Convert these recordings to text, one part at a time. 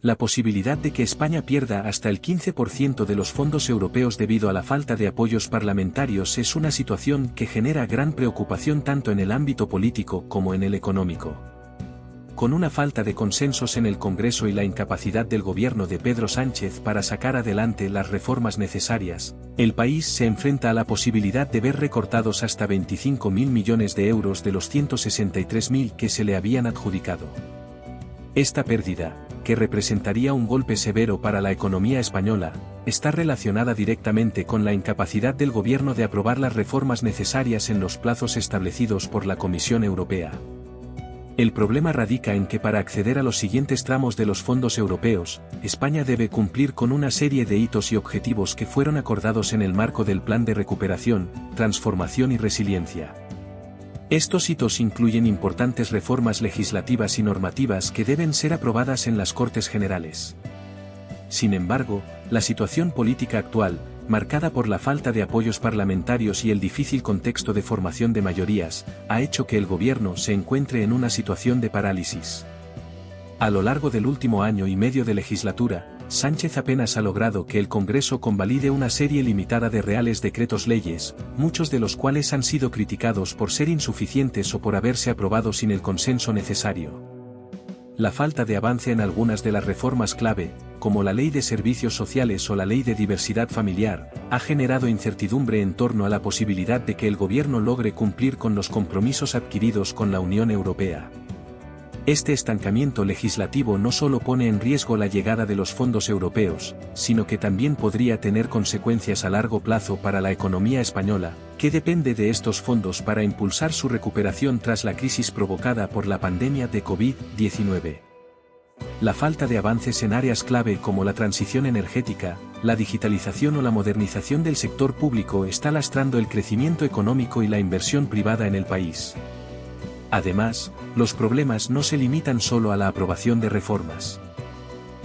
La posibilidad de que España pierda hasta el 15% de los fondos europeos debido a la falta de apoyos parlamentarios es una situación que genera gran preocupación tanto en el ámbito político como en el económico. Con una falta de consensos en el Congreso y la incapacidad del gobierno de Pedro Sánchez para sacar adelante las reformas necesarias, el país se enfrenta a la posibilidad de ver recortados hasta 25.000 millones de euros de los 163.000 que se le habían adjudicado. Esta pérdida, que representaría un golpe severo para la economía española, está relacionada directamente con la incapacidad del gobierno de aprobar las reformas necesarias en los plazos establecidos por la Comisión Europea. El problema radica en que para acceder a los siguientes tramos de los fondos europeos, España debe cumplir con una serie de hitos y objetivos que fueron acordados en el marco del Plan de Recuperación, Transformación y Resiliencia. Estos hitos incluyen importantes reformas legislativas y normativas que deben ser aprobadas en las Cortes Generales. Sin embargo, la situación política actual, marcada por la falta de apoyos parlamentarios y el difícil contexto de formación de mayorías, ha hecho que el gobierno se encuentre en una situación de parálisis. A lo largo del último año y medio de legislatura, Sánchez apenas ha logrado que el Congreso convalide una serie limitada de reales decretos-leyes, muchos de los cuales han sido criticados por ser insuficientes o por haberse aprobado sin el consenso necesario. La falta de avance en algunas de las reformas clave, como la Ley de Servicios Sociales o la Ley de Diversidad Familiar, ha generado incertidumbre en torno a la posibilidad de que el gobierno logre cumplir con los compromisos adquiridos con la Unión Europea. Este estancamiento legislativo no solo pone en riesgo la llegada de los fondos europeos, sino que también podría tener consecuencias a largo plazo para la economía española, que depende de estos fondos para impulsar su recuperación tras la crisis provocada por la pandemia de COVID-19. La falta de avances en áreas clave como la transición energética, la digitalización o la modernización del sector público está lastrando el crecimiento económico y la inversión privada en el país. Además, los problemas no se limitan solo a la aprobación de reformas.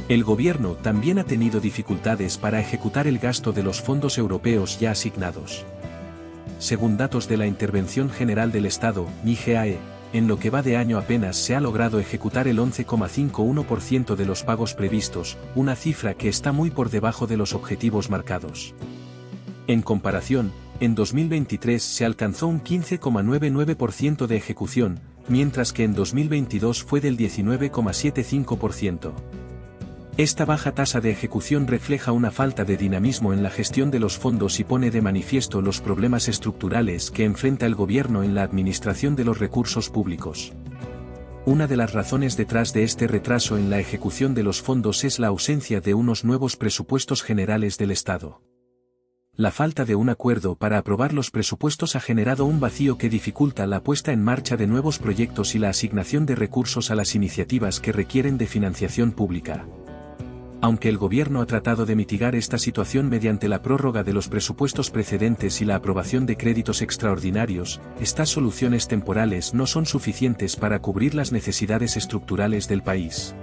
El gobierno también ha tenido dificultades para ejecutar el gasto de los fondos europeos ya asignados. Según datos de la Intervención General del Estado, IGAE, en lo que va de año apenas se ha logrado ejecutar el 11,51% de los pagos previstos, una cifra que está muy por debajo de los objetivos marcados. En comparación, en 2023 se alcanzó un 15,99% de ejecución, mientras que en 2022 fue del 19,75%. Esta baja tasa de ejecución refleja una falta de dinamismo en la gestión de los fondos y pone de manifiesto los problemas estructurales que enfrenta el gobierno en la administración de los recursos públicos. Una de las razones detrás de este retraso en la ejecución de los fondos es la ausencia de unos nuevos presupuestos generales del Estado. La falta de un acuerdo para aprobar los presupuestos ha generado un vacío que dificulta la puesta en marcha de nuevos proyectos y la asignación de recursos a las iniciativas que requieren de financiación pública. Aunque el gobierno ha tratado de mitigar esta situación mediante la prórroga de los presupuestos precedentes y la aprobación de créditos extraordinarios, estas soluciones temporales no son suficientes para cubrir las necesidades estructurales del país.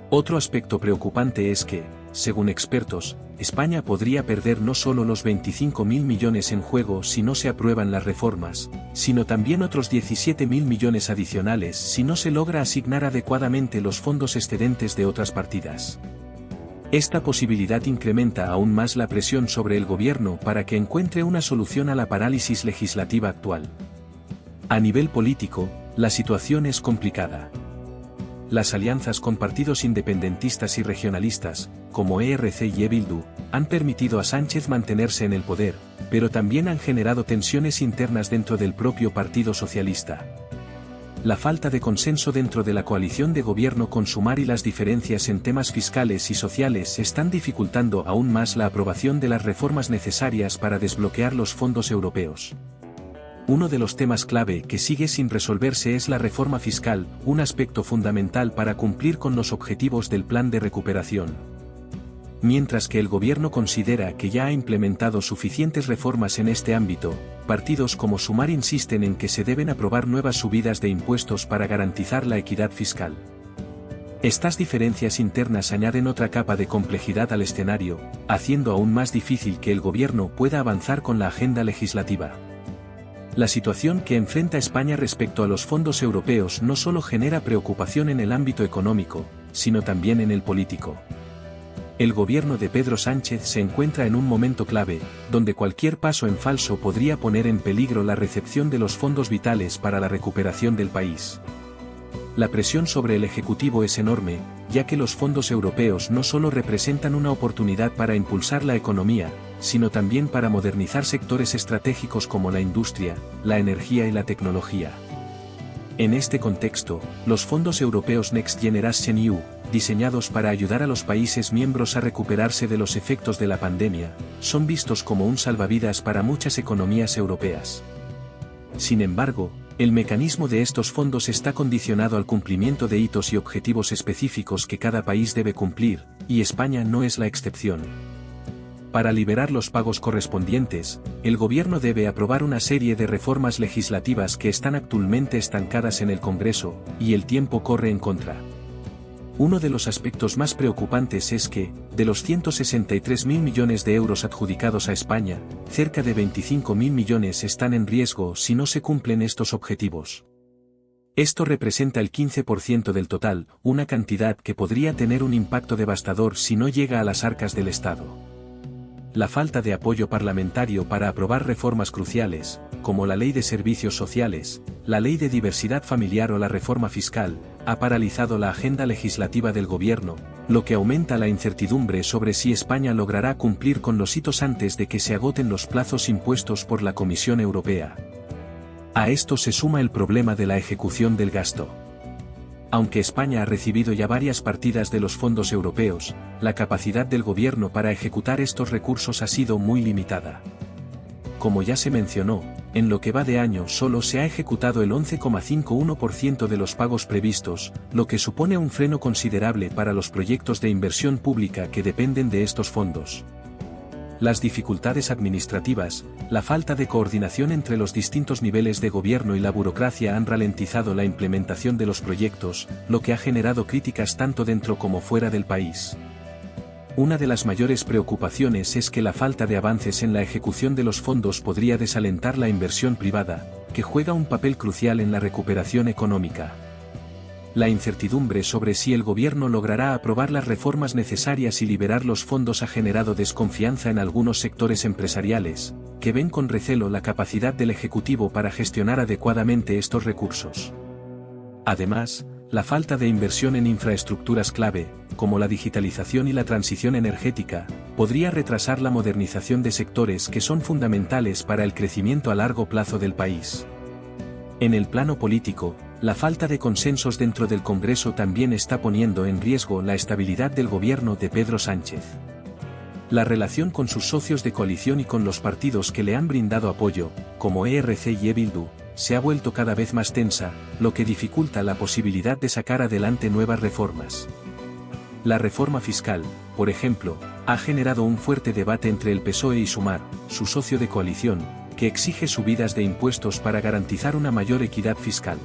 Otro aspecto preocupante es que, según expertos, España podría perder no solo los 25.000 millones en juego si no se aprueban las reformas, sino también otros 17.000 millones adicionales si no se logra asignar adecuadamente los fondos excedentes de otras partidas. Esta posibilidad incrementa aún más la presión sobre el gobierno para que encuentre una solución a la parálisis legislativa actual. A nivel político, la situación es complicada. Las alianzas con partidos independentistas y regionalistas, como ERC y Bildu, han permitido a Sánchez mantenerse en el poder, pero también han generado tensiones internas dentro del propio Partido Socialista. La falta de consenso dentro de la coalición de gobierno con Sumar y las diferencias en temas fiscales y sociales están dificultando aún más la aprobación de las reformas necesarias para desbloquear los fondos europeos. Uno de los temas clave que sigue sin resolverse es la reforma fiscal, un aspecto fundamental para cumplir con los objetivos del plan de recuperación. Mientras que el gobierno considera que ya ha implementado suficientes reformas en este ámbito, partidos como Sumar insisten en que se deben aprobar nuevas subidas de impuestos para garantizar la equidad fiscal. Estas diferencias internas añaden otra capa de complejidad al escenario, haciendo aún más difícil que el gobierno pueda avanzar con la agenda legislativa. La situación que enfrenta España respecto a los fondos europeos no solo genera preocupación en el ámbito económico, sino también en el político. El gobierno de Pedro Sánchez se encuentra en un momento clave, donde cualquier paso en falso podría poner en peligro la recepción de los fondos vitales para la recuperación del país. La presión sobre el Ejecutivo es enorme, ya que los fondos europeos no solo representan una oportunidad para impulsar la economía, sino también para modernizar sectores estratégicos como la industria, la energía y la tecnología. En este contexto, los fondos europeos Next Generation EU, diseñados para ayudar a los países miembros a recuperarse de los efectos de la pandemia, son vistos como un salvavidas para muchas economías europeas. Sin embargo, el mecanismo de estos fondos está condicionado al cumplimiento de hitos y objetivos específicos que cada país debe cumplir, y España no es la excepción. Para liberar los pagos correspondientes, el gobierno debe aprobar una serie de reformas legislativas que están actualmente estancadas en el Congreso, y el tiempo corre en contra. Uno de los aspectos más preocupantes es que, de los 163.000 millones de euros adjudicados a España, cerca de 25.000 millones están en riesgo si no se cumplen estos objetivos. Esto representa el 15% del total, una cantidad que podría tener un impacto devastador si no llega a las arcas del Estado. La falta de apoyo parlamentario para aprobar reformas cruciales, como la Ley de Servicios Sociales, la Ley de Diversidad Familiar o la reforma fiscal, ha paralizado la agenda legislativa del gobierno, lo que aumenta la incertidumbre sobre si España logrará cumplir con los hitos antes de que se agoten los plazos impuestos por la Comisión Europea. A esto se suma el problema de la ejecución del gasto. Aunque España ha recibido ya varias partidas de los fondos europeos, la capacidad del gobierno para ejecutar estos recursos ha sido muy limitada. Como ya se mencionó, en lo que va de año solo se ha ejecutado el 11,51% de los pagos previstos, lo que supone un freno considerable para los proyectos de inversión pública que dependen de estos fondos. Las dificultades administrativas, la falta de coordinación entre los distintos niveles de gobierno y la burocracia han ralentizado la implementación de los proyectos, lo que ha generado críticas tanto dentro como fuera del país. Una de las mayores preocupaciones es que la falta de avances en la ejecución de los fondos podría desalentar la inversión privada, que juega un papel crucial en la recuperación económica. La incertidumbre sobre si el gobierno logrará aprobar las reformas necesarias y liberar los fondos ha generado desconfianza en algunos sectores empresariales, que ven con recelo la capacidad del Ejecutivo para gestionar adecuadamente estos recursos. Además, la falta de inversión en infraestructuras clave, como la digitalización y la transición energética, podría retrasar la modernización de sectores que son fundamentales para el crecimiento a largo plazo del país. En el plano político, la falta de consensos dentro del Congreso también está poniendo en riesgo la estabilidad del gobierno de Pedro Sánchez. La relación con sus socios de coalición y con los partidos que le han brindado apoyo, como ERC y Bildu, se ha vuelto cada vez más tensa, lo que dificulta la posibilidad de sacar adelante nuevas reformas. La reforma fiscal, por ejemplo, ha generado un fuerte debate entre el PSOE y Sumar, su socio de coalición, que exige subidas de impuestos para garantizar una mayor equidad fiscal.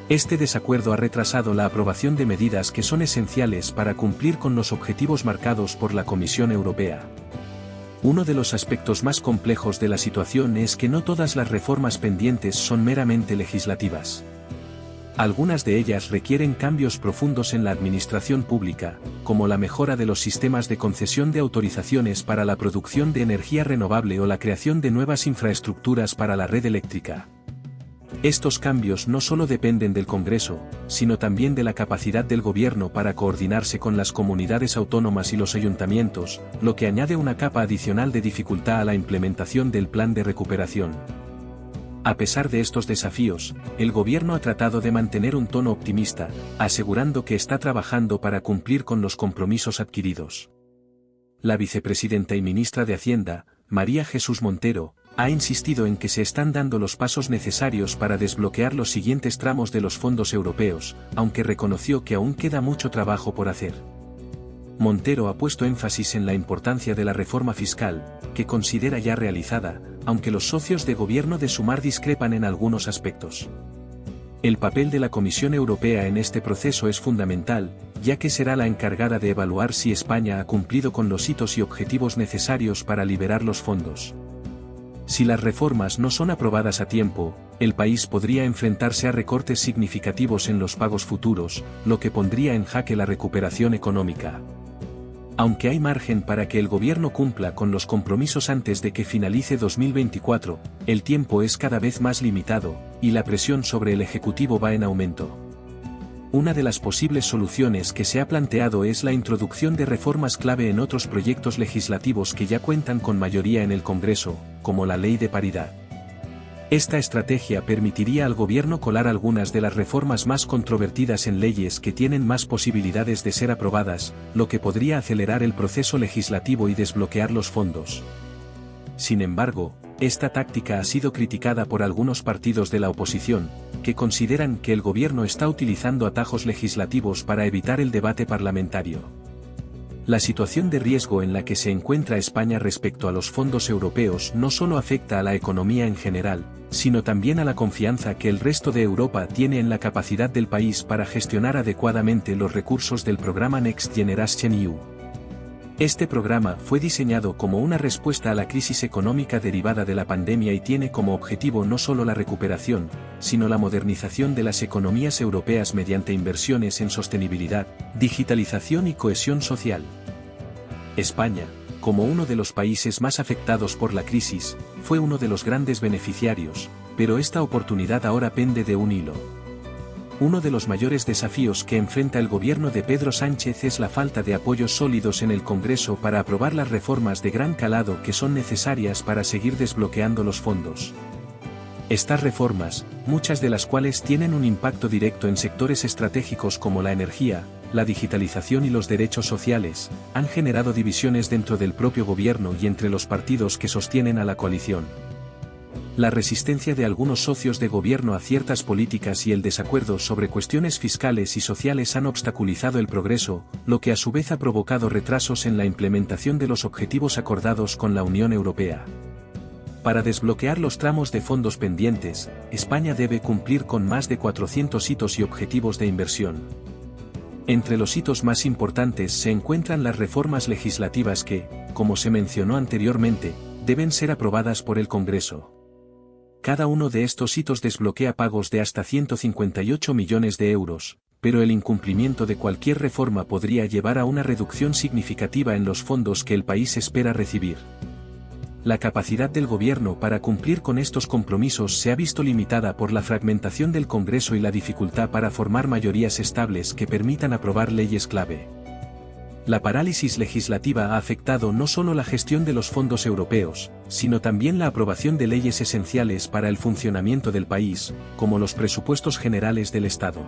Este desacuerdo ha retrasado la aprobación de medidas que son esenciales para cumplir con los objetivos marcados por la Comisión Europea. Uno de los aspectos más complejos de la situación es que no todas las reformas pendientes son meramente legislativas. Algunas de ellas requieren cambios profundos en la administración pública, como la mejora de los sistemas de concesión de autorizaciones para la producción de energía renovable o la creación de nuevas infraestructuras para la red eléctrica. Estos cambios no solo dependen del Congreso, sino también de la capacidad del gobierno para coordinarse con las comunidades autónomas y los ayuntamientos, lo que añade una capa adicional de dificultad a la implementación del plan de recuperación. A pesar de estos desafíos, el gobierno ha tratado de mantener un tono optimista, asegurando que está trabajando para cumplir con los compromisos adquiridos. La vicepresidenta y ministra de Hacienda, María Jesús Montero, ha insistido en que se están dando los pasos necesarios para desbloquear los siguientes tramos de los fondos europeos, aunque reconoció que aún queda mucho trabajo por hacer. Montero ha puesto énfasis en la importancia de la reforma fiscal, que considera ya realizada, aunque los socios de gobierno de Sumar discrepan en algunos aspectos. El papel de la Comisión Europea en este proceso es fundamental, ya que será la encargada de evaluar si España ha cumplido con los hitos y objetivos necesarios para liberar los fondos. Si las reformas no son aprobadas a tiempo, el país podría enfrentarse a recortes significativos en los pagos futuros, lo que pondría en jaque la recuperación económica. Aunque hay margen para que el gobierno cumpla con los compromisos antes de que finalice 2024, el tiempo es cada vez más limitado, y la presión sobre el Ejecutivo va en aumento. Una de las posibles soluciones que se ha planteado es la introducción de reformas clave en otros proyectos legislativos que ya cuentan con mayoría en el Congreso, como la Ley de Paridad. Esta estrategia permitiría al gobierno colar algunas de las reformas más controvertidas en leyes que tienen más posibilidades de ser aprobadas, lo que podría acelerar el proceso legislativo y desbloquear los fondos. Sin embargo, esta táctica ha sido criticada por algunos partidos de la oposición, que consideran que el gobierno está utilizando atajos legislativos para evitar el debate parlamentario. La situación de riesgo en la que se encuentra España respecto a los fondos europeos no solo afecta a la economía en general, sino también a la confianza que el resto de Europa tiene en la capacidad del país para gestionar adecuadamente los recursos del programa Next Generation EU. Este programa fue diseñado como una respuesta a la crisis económica derivada de la pandemia y tiene como objetivo no solo la recuperación, sino la modernización de las economías europeas mediante inversiones en sostenibilidad, digitalización y cohesión social. España, como uno de los países más afectados por la crisis, fue uno de los grandes beneficiarios, pero esta oportunidad ahora pende de un hilo. Uno de los mayores desafíos que enfrenta el gobierno de Pedro Sánchez es la falta de apoyos sólidos en el Congreso para aprobar las reformas de gran calado que son necesarias para seguir desbloqueando los fondos. Estas reformas, muchas de las cuales tienen un impacto directo en sectores estratégicos como la energía, la digitalización y los derechos sociales, han generado divisiones dentro del propio gobierno y entre los partidos que sostienen a la coalición. La resistencia de algunos socios de gobierno a ciertas políticas y el desacuerdo sobre cuestiones fiscales y sociales han obstaculizado el progreso, lo que a su vez ha provocado retrasos en la implementación de los objetivos acordados con la Unión Europea. Para desbloquear los tramos de fondos pendientes, España debe cumplir con más de 400 hitos y objetivos de inversión. Entre los hitos más importantes se encuentran las reformas legislativas que, como se mencionó anteriormente, deben ser aprobadas por el Congreso. Cada uno de estos hitos desbloquea pagos de hasta 158 millones de euros, pero el incumplimiento de cualquier reforma podría llevar a una reducción significativa en los fondos que el país espera recibir. La capacidad del gobierno para cumplir con estos compromisos se ha visto limitada por la fragmentación del Congreso y la dificultad para formar mayorías estables que permitan aprobar leyes clave. La parálisis legislativa ha afectado no solo la gestión de los fondos europeos, sino también la aprobación de leyes esenciales para el funcionamiento del país, como los presupuestos generales del Estado.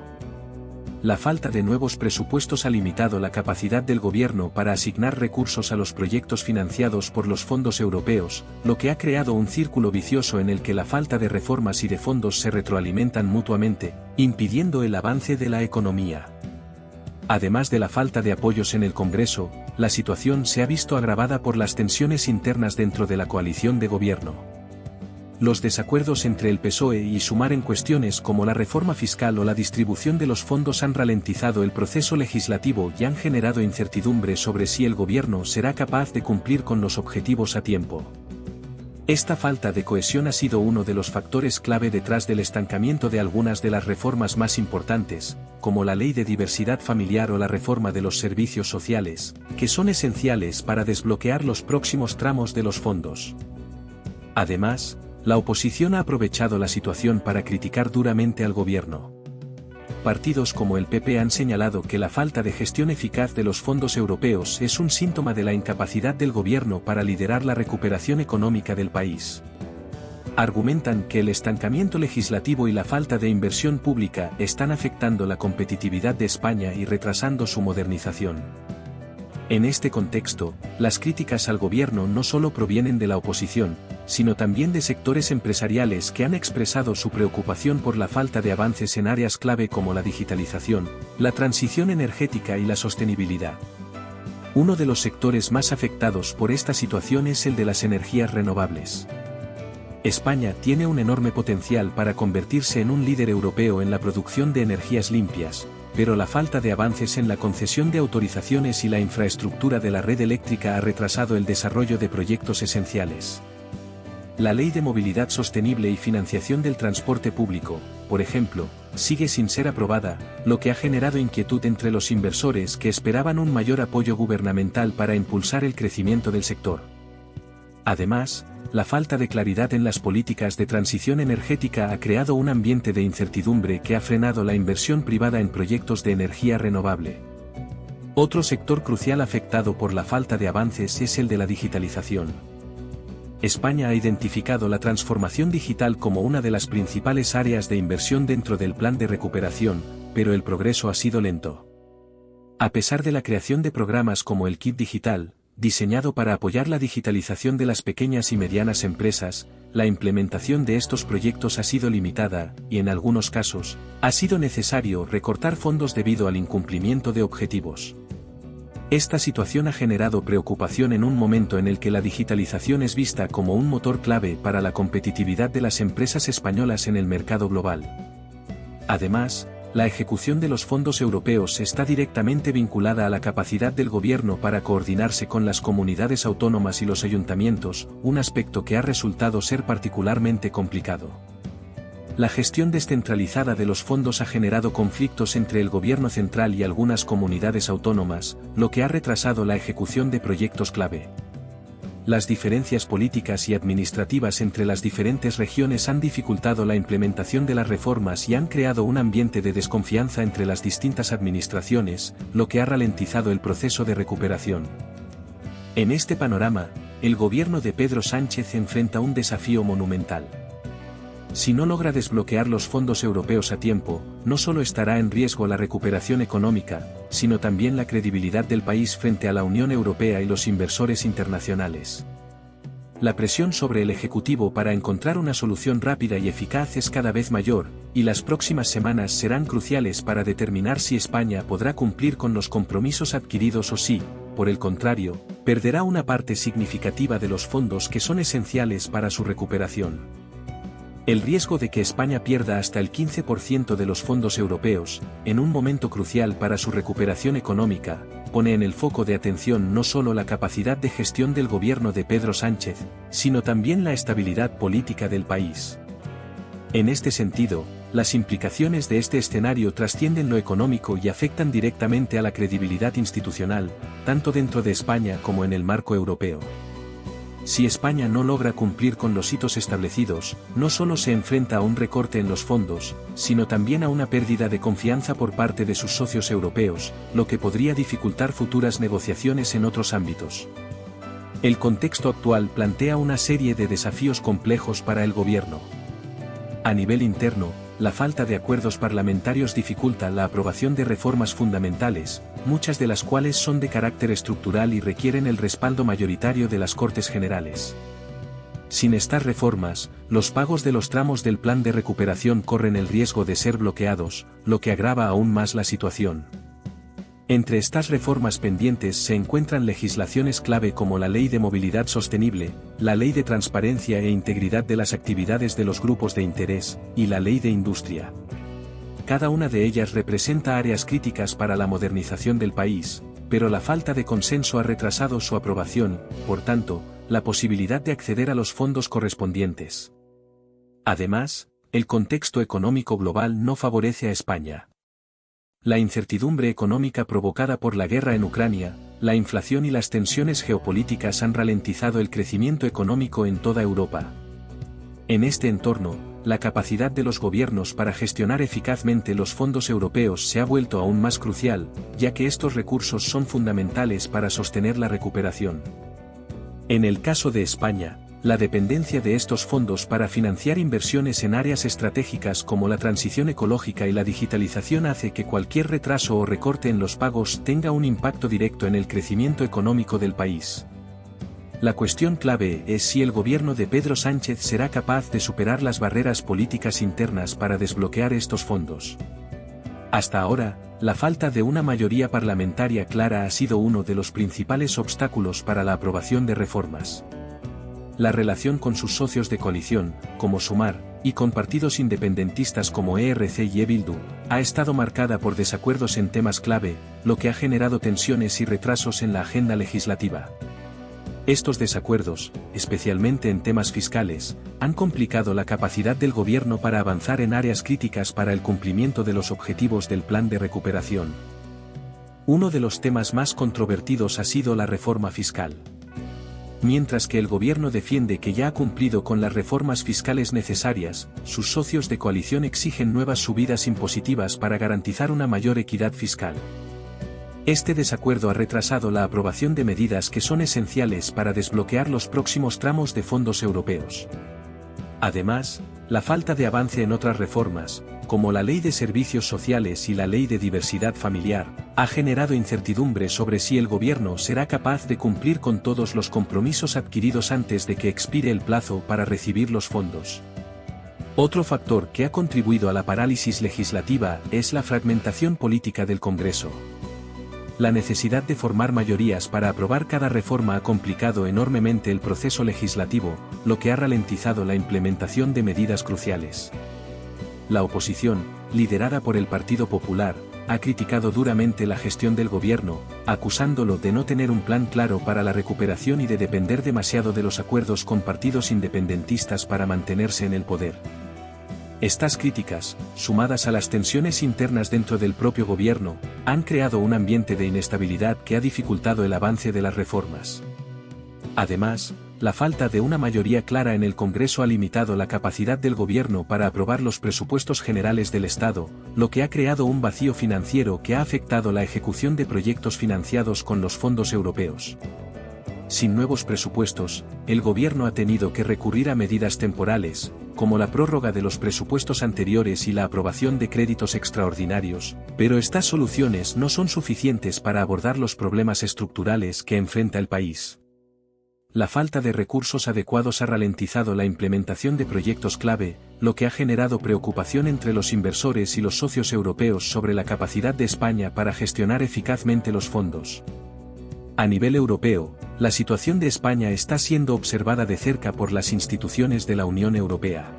La falta de nuevos presupuestos ha limitado la capacidad del gobierno para asignar recursos a los proyectos financiados por los fondos europeos, lo que ha creado un círculo vicioso en el que la falta de reformas y de fondos se retroalimentan mutuamente, impidiendo el avance de la economía. Además de la falta de apoyos en el Congreso, la situación se ha visto agravada por las tensiones internas dentro de la coalición de gobierno. Los desacuerdos entre el PSOE y Sumar en cuestiones como la reforma fiscal o la distribución de los fondos han ralentizado el proceso legislativo y han generado incertidumbre sobre si el gobierno será capaz de cumplir con los objetivos a tiempo. Esta falta de cohesión ha sido uno de los factores clave detrás del estancamiento de algunas de las reformas más importantes, como la Ley de Diversidad Familiar o la reforma de los servicios sociales, que son esenciales para desbloquear los próximos tramos de los fondos. Además, la oposición ha aprovechado la situación para criticar duramente al gobierno. Partidos como el PP han señalado que la falta de gestión eficaz de los fondos europeos es un síntoma de la incapacidad del gobierno para liderar la recuperación económica del país. Argumentan que el estancamiento legislativo y la falta de inversión pública están afectando la competitividad de España y retrasando su modernización. En este contexto, las críticas al gobierno no solo provienen de la oposición, sino también de sectores empresariales que han expresado su preocupación por la falta de avances en áreas clave como la digitalización, la transición energética y la sostenibilidad. Uno de los sectores más afectados por esta situación es el de las energías renovables. España tiene un enorme potencial para convertirse en un líder europeo en la producción de energías limpias, pero la falta de avances en la concesión de autorizaciones y la infraestructura de la red eléctrica ha retrasado el desarrollo de proyectos esenciales. La Ley de Movilidad Sostenible y Financiación del Transporte Público, por ejemplo, sigue sin ser aprobada, lo que ha generado inquietud entre los inversores que esperaban un mayor apoyo gubernamental para impulsar el crecimiento del sector. Además, la falta de claridad en las políticas de transición energética ha creado un ambiente de incertidumbre que ha frenado la inversión privada en proyectos de energía renovable. Otro sector crucial afectado por la falta de avances es el de la digitalización. España ha identificado la transformación digital como una de las principales áreas de inversión dentro del plan de recuperación, pero el progreso ha sido lento. A pesar de la creación de programas como el Kit Digital, diseñado para apoyar la digitalización de las pequeñas y medianas empresas, la implementación de estos proyectos ha sido limitada, y en algunos casos, ha sido necesario recortar fondos debido al incumplimiento de objetivos. Esta situación ha generado preocupación en un momento en el que la digitalización es vista como un motor clave para la competitividad de las empresas españolas en el mercado global. Además, la ejecución de los fondos europeos está directamente vinculada a la capacidad del gobierno para coordinarse con las comunidades autónomas y los ayuntamientos, un aspecto que ha resultado ser particularmente complicado. La gestión descentralizada de los fondos ha generado conflictos entre el gobierno central y algunas comunidades autónomas, lo que ha retrasado la ejecución de proyectos clave. Las diferencias políticas y administrativas entre las diferentes regiones han dificultado la implementación de las reformas y han creado un ambiente de desconfianza entre las distintas administraciones, lo que ha ralentizado el proceso de recuperación. En este panorama, el gobierno de Pedro Sánchez enfrenta un desafío monumental. Si no logra desbloquear los fondos europeos a tiempo, no solo estará en riesgo la recuperación económica, sino también la credibilidad del país frente a la Unión Europea y los inversores internacionales. La presión sobre el Ejecutivo para encontrar una solución rápida y eficaz es cada vez mayor, y las próximas semanas serán cruciales para determinar si España podrá cumplir con los compromisos adquiridos o si, por el contrario, perderá una parte significativa de los fondos que son esenciales para su recuperación. El riesgo de que España pierda hasta el 15% de los fondos europeos, en un momento crucial para su recuperación económica, pone en el foco de atención no solo la capacidad de gestión del gobierno de Pedro Sánchez, sino también la estabilidad política del país. En este sentido, las implicaciones de este escenario trascienden lo económico y afectan directamente a la credibilidad institucional, tanto dentro de España como en el marco europeo. Si España no logra cumplir con los hitos establecidos, no solo se enfrenta a un recorte en los fondos, sino también a una pérdida de confianza por parte de sus socios europeos, lo que podría dificultar futuras negociaciones en otros ámbitos. El contexto actual plantea una serie de desafíos complejos para el gobierno. A nivel interno, la falta de acuerdos parlamentarios dificulta la aprobación de reformas fundamentales, muchas de las cuales son de carácter estructural y requieren el respaldo mayoritario de las Cortes Generales. Sin estas reformas, los pagos de los tramos del plan de recuperación corren el riesgo de ser bloqueados, lo que agrava aún más la situación. Entre estas reformas pendientes se encuentran legislaciones clave como la Ley de Movilidad Sostenible, la Ley de Transparencia e Integridad de las Actividades de los Grupos de Interés, y la Ley de Industria. Cada una de ellas representa áreas críticas para la modernización del país, pero la falta de consenso ha retrasado su aprobación, por tanto, la posibilidad de acceder a los fondos correspondientes. Además, el contexto económico global no favorece a España. La incertidumbre económica provocada por la guerra en Ucrania, la inflación y las tensiones geopolíticas han ralentizado el crecimiento económico en toda Europa. En este entorno, la capacidad de los gobiernos para gestionar eficazmente los fondos europeos se ha vuelto aún más crucial, ya que estos recursos son fundamentales para sostener la recuperación. En el caso de España, la dependencia de estos fondos para financiar inversiones en áreas estratégicas como la transición ecológica y la digitalización hace que cualquier retraso o recorte en los pagos tenga un impacto directo en el crecimiento económico del país. La cuestión clave es si el gobierno de Pedro Sánchez será capaz de superar las barreras políticas internas para desbloquear estos fondos. Hasta ahora, la falta de una mayoría parlamentaria clara ha sido uno de los principales obstáculos para la aprobación de reformas. La relación con sus socios de coalición, como Sumar, y con partidos independentistas como ERC y Bildu, ha estado marcada por desacuerdos en temas clave, lo que ha generado tensiones y retrasos en la agenda legislativa. Estos desacuerdos, especialmente en temas fiscales, han complicado la capacidad del gobierno para avanzar en áreas críticas para el cumplimiento de los objetivos del plan de recuperación. Uno de los temas más controvertidos ha sido la reforma fiscal. Mientras que el gobierno defiende que ya ha cumplido con las reformas fiscales necesarias, sus socios de coalición exigen nuevas subidas impositivas para garantizar una mayor equidad fiscal. Este desacuerdo ha retrasado la aprobación de medidas que son esenciales para desbloquear los próximos tramos de fondos europeos. Además, la falta de avance en otras reformas, como la Ley de Servicios Sociales y la Ley de Diversidad Familiar, ha generado incertidumbre sobre si el gobierno será capaz de cumplir con todos los compromisos adquiridos antes de que expire el plazo para recibir los fondos. Otro factor que ha contribuido a la parálisis legislativa es la fragmentación política del Congreso. La necesidad de formar mayorías para aprobar cada reforma ha complicado enormemente el proceso legislativo, lo que ha ralentizado la implementación de medidas cruciales. La oposición, liderada por el Partido Popular, ha criticado duramente la gestión del gobierno, acusándolo de no tener un plan claro para la recuperación y de depender demasiado de los acuerdos con partidos independentistas para mantenerse en el poder. Estas críticas, sumadas a las tensiones internas dentro del propio gobierno, han creado un ambiente de inestabilidad que ha dificultado el avance de las reformas. Además, la falta de una mayoría clara en el Congreso ha limitado la capacidad del gobierno para aprobar los presupuestos generales del Estado, lo que ha creado un vacío financiero que ha afectado la ejecución de proyectos financiados con los fondos europeos. Sin nuevos presupuestos, el gobierno ha tenido que recurrir a medidas temporales, como la prórroga de los presupuestos anteriores y la aprobación de créditos extraordinarios, pero estas soluciones no son suficientes para abordar los problemas estructurales que enfrenta el país. La falta de recursos adecuados ha ralentizado la implementación de proyectos clave, lo que ha generado preocupación entre los inversores y los socios europeos sobre la capacidad de España para gestionar eficazmente los fondos. A nivel europeo, la situación de España está siendo observada de cerca por las instituciones de la Unión Europea.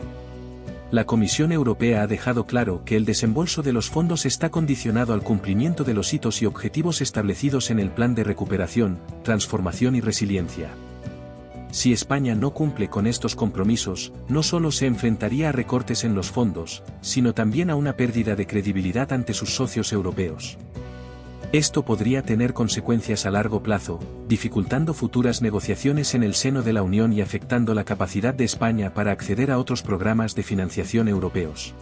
La Comisión Europea ha dejado claro que el desembolso de los fondos está condicionado al cumplimiento de los hitos y objetivos establecidos en el Plan de Recuperación, Transformación y Resiliencia. Si España no cumple con estos compromisos, no solo se enfrentaría a recortes en los fondos, sino también a una pérdida de credibilidad ante sus socios europeos. Esto podría tener consecuencias a largo plazo, dificultando futuras negociaciones en el seno de la Unión y afectando la capacidad de España para acceder a otros programas de financiación europeos.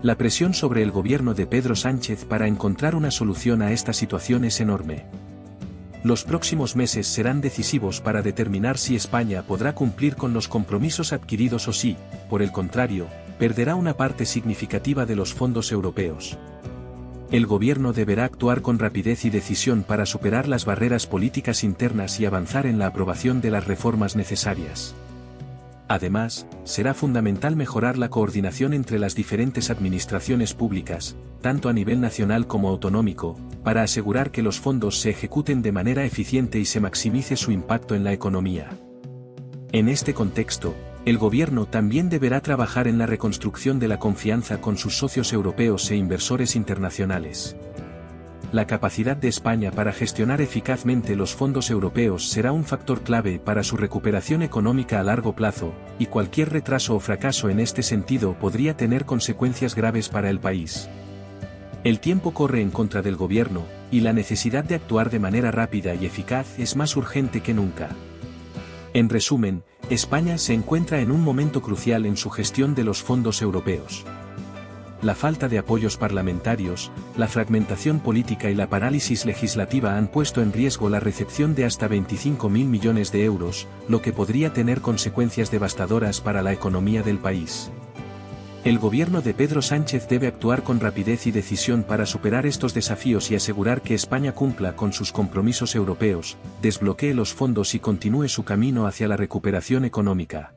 La presión sobre el gobierno de Pedro Sánchez para encontrar una solución a esta situación es enorme. Los próximos meses serán decisivos para determinar si España podrá cumplir con los compromisos adquiridos o si, por el contrario, perderá una parte significativa de los fondos europeos. El gobierno deberá actuar con rapidez y decisión para superar las barreras políticas internas y avanzar en la aprobación de las reformas necesarias. Además, será fundamental mejorar la coordinación entre las diferentes administraciones públicas, tanto a nivel nacional como autonómico, para asegurar que los fondos se ejecuten de manera eficiente y se maximice su impacto en la economía. En este contexto, el gobierno también deberá trabajar en la reconstrucción de la confianza con sus socios europeos e inversores internacionales. La capacidad de España para gestionar eficazmente los fondos europeos será un factor clave para su recuperación económica a largo plazo, y cualquier retraso o fracaso en este sentido podría tener consecuencias graves para el país. El tiempo corre en contra del gobierno, y la necesidad de actuar de manera rápida y eficaz es más urgente que nunca. En resumen, España se encuentra en un momento crucial en su gestión de los fondos europeos. La falta de apoyos parlamentarios, la fragmentación política y la parálisis legislativa han puesto en riesgo la recepción de hasta 25.000 millones de euros, lo que podría tener consecuencias devastadoras para la economía del país. El gobierno de Pedro Sánchez debe actuar con rapidez y decisión para superar estos desafíos y asegurar que España cumpla con sus compromisos europeos, desbloquee los fondos y continúe su camino hacia la recuperación económica.